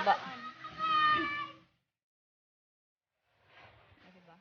baba. Diba?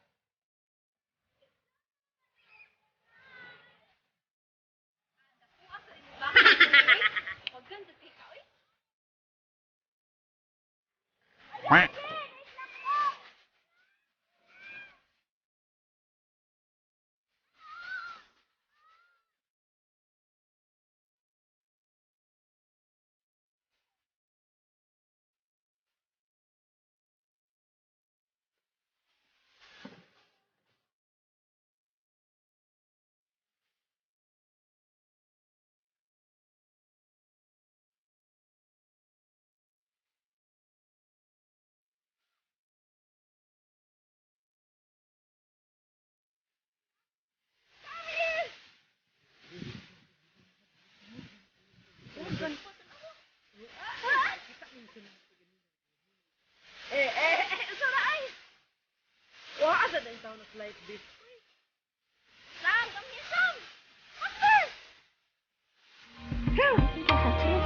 Like this.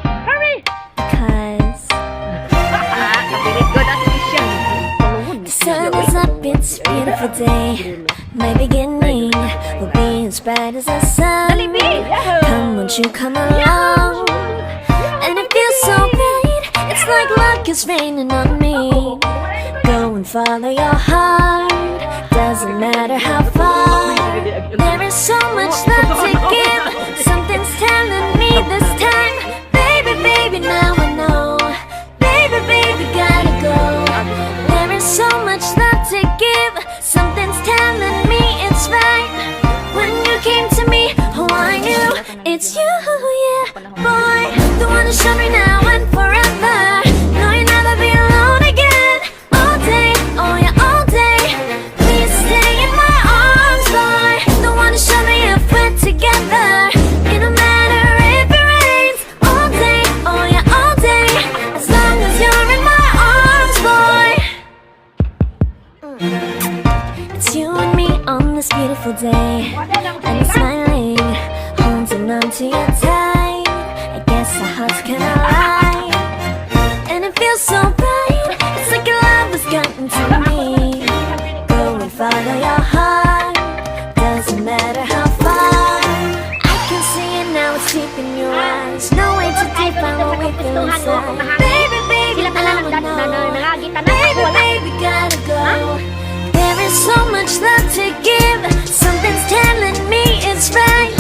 Hurry! Cause the sun is up, it's a beautiful day. My beginning will be as bright as the sun. Come, won't you come along? And it feels so bright, it's like luck is raining on me. Go and follow your heart, doesn't matter how far. There is so much love to give. Something's telling me this time. Baby, baby, now I know. Baby, baby, gotta go. There is so much love to give. Something's telling me it's right. When you came to me, oh, I knew it's you, yeah. Boy, the one who showed me now and forever. No, you'll never be alone again. All day, oh yeah, all day. Please stay in my arms, boy. The one who showed me if we're together. It don't matter if it rains. All day, oh yeah, all day. As long as you're in my arms, boy. It's you and me on this beautiful day. And you're smiling, holding on to your tight. I guess our hearts can align. And it feels so bright, it's like your love has gotten to me. Go and follow your heart, doesn't matter how far. I can see it now, it's deep in your eyes. No way to define what we feel inside. Baby, baby, now I know. Baby, baby, gotta go. There is so much love to give. Something's telling me it's right.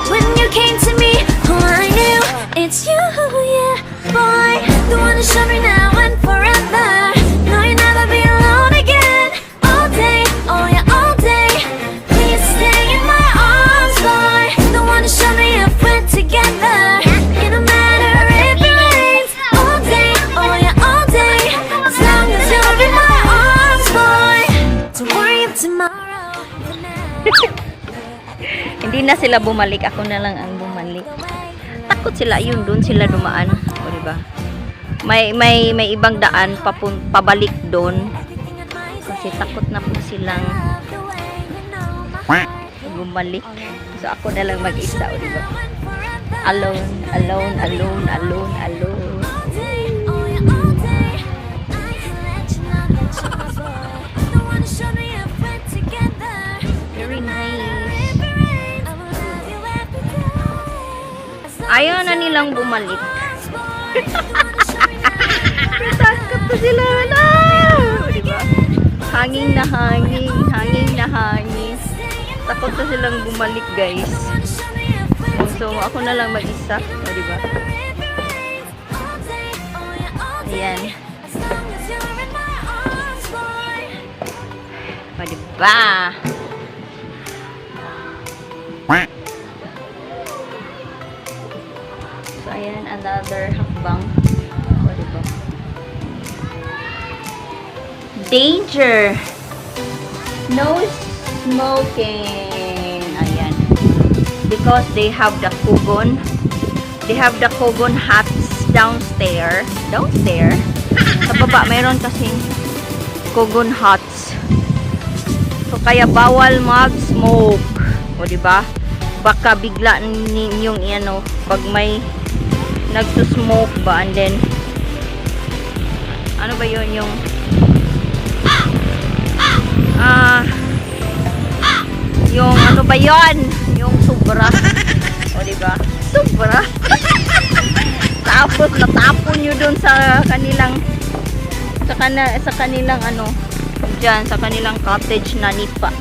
When you came to me, oh, I knew it's you, yeah. Boy, the one who showed me now and forever. No, you'll never be alone again. All day, oh yeah, all day. Please stay in my arms, boy. The one who showed me if we're together. It don't matter if it rains. All day, oh yeah, all day. As long as you're in my arms, boy. Don't worry if tomorrow. Hindi na sila bumalik, ako na lang ang bumalik. Takot sila, yun doon sila dumaan. O diba? May ibang daan pabalik doon. Kasi takot na po silang bumalik. So ako na lang mag-isa, o diba? Alone, alone, alone, alone, alone. Very nice. Ayaw na nilang bumalik. Takot na sila na. Diba? Hangin na hangin. Hangin na hangin. Takot na silang bumalik, guys. So, ako na lang mag-isa. O, diba? Ayan. O, diba? So, ayan, another hakbang. O, diba? Danger! No smoking! Ayan. Because they have the kugon. They have the kugon huts downstairs. Downstairs? Sa baba, mayroon kasing kugon huts. So, kaya bawal mag-smoke. O, diba? Baka bigla ninyong, ano, pag may nagsusmoke ba, and then ano ba yun, yung yung ano ba yun, yung sobra, o diba, sobra. Tapos natapon nyo dun sa kanilang sa kanilang ano dyan, sa kanilang cottage na nipa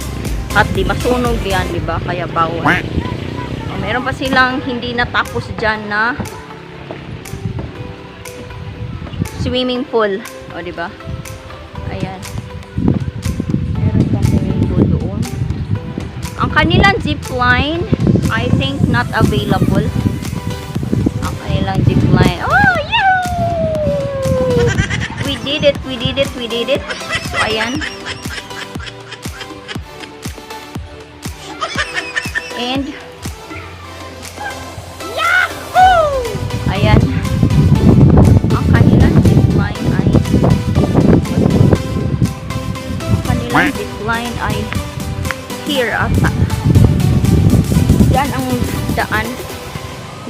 at di masunog yan, diba, kaya bawal. Meron pa silang hindi natapos dyan na swimming pool, o diba, ayan, meron pa swimming pool doon. Ang kanilang zip line I think not available. Ang kanilang zip line, oh yeah, we did it. So ayan, and ayan, ang kanilang zipline ay here ata.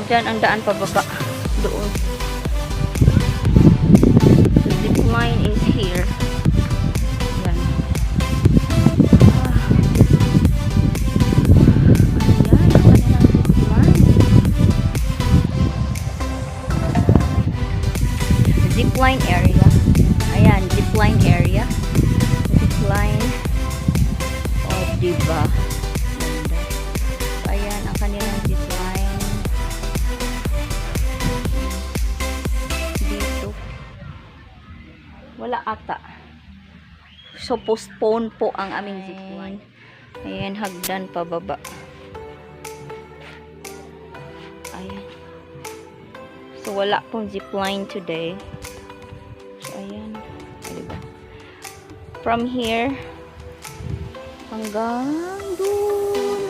Diyan ang daan pababa doon. The zipline is here. Yan. Ayan, ang kanilang zipline. Zipline area. Ayan, zipline area. Zipline. Oh, diba? So, ayan, ang kanilang zipline. Dito. Wala ata. So, postpone po ang aming zipline. Ayan, hagdan pababa. Ayan. So, wala pong zipline today. So, ayan. Diba? From here, hanggang doon.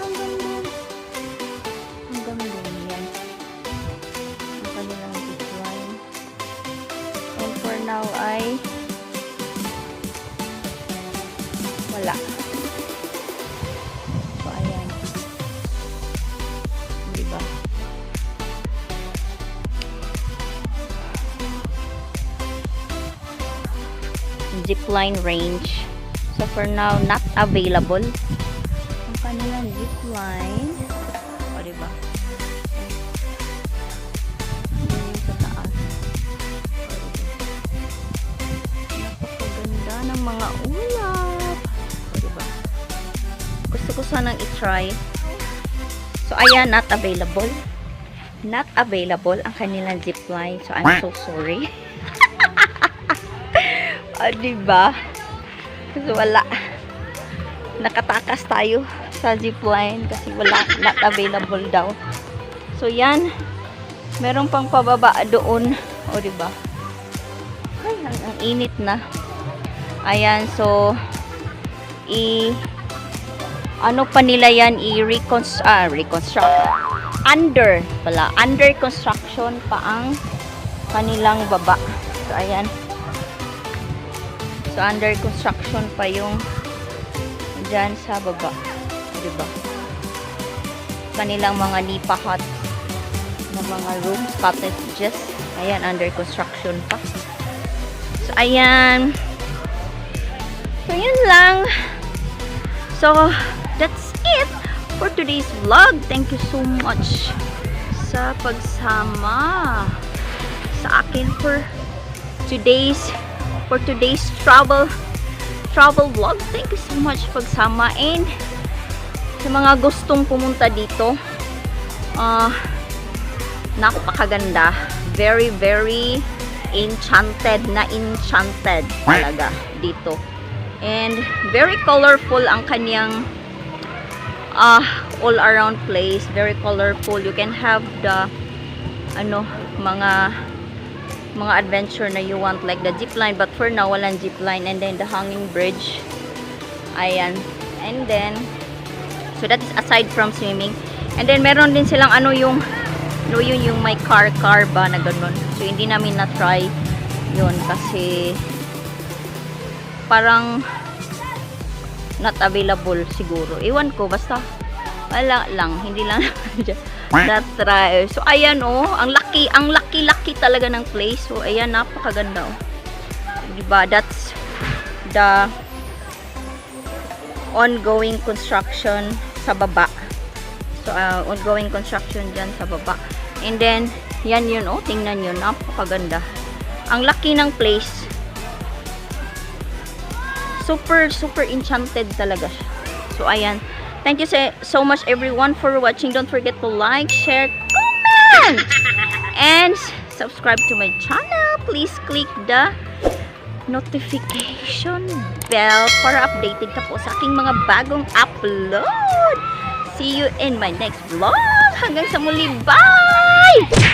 Yan. Ang kanilang zipline. And for now ay wala. So, ayan. Diba? Zipline range. So for now, not available. Ang kanilang zipline. O, diba? Ayan sa taas. Napakaganda ng mga ulap. O, diba? Gusto ko sanang i-try. So, ayan, not available. Not available ang kanilang zipline. So, I'm so sorry. Diba? So, wala. Nakatakas tayo sa zipline kasi wala, not available daw. So, yan. Meron pang pababa doon. O, diba? Ay, ang init na. Ayan, so, ano pa nila yan, reconstruct. Under construction pa ang kanilang baba. So, ayan. So, under construction pa yung dyan sa baba. Diba? Kanilang mga nipa hut na mga rooms, cottages. Ayan, under construction pa. So, ayan. So, yun lang. So, that's it for today's vlog. Thank you so much sa pagsama sa akin for today's travel vlog. Thank you so much pagsama, and sa mga gustong pumunta dito, napakaganda, very enchanted talaga dito, and very colorful ang kanyang all around place, very colorful. You can have the mga adventure na you want, like the zipline, but for now walang zipline, and then the hanging bridge. Ayan, and then so that is aside from swimming, and then meron din silang yung may car ba na ganun. So hindi namin na try yun kasi parang not available siguro, iwan ko, basta wala lang, hindi lang that try. So ayan, ang laki talaga ng place. So ayan, napakaganda. Diba? That's the ongoing construction sa baba. So, ongoing construction dyan sa baba. And then, yan yun, oh. Tingnan nyo, napakaganda. Ang laki ng place. Super, super enchanted talaga siya. So, ayan. Thank you so much everyone for watching. Don't forget to like, share, comment, and subscribe to my channel. Please click the notification bell para updated ka po sa aking mga bagong upload. See you in my next vlog. Hanggang sa muli. Bye!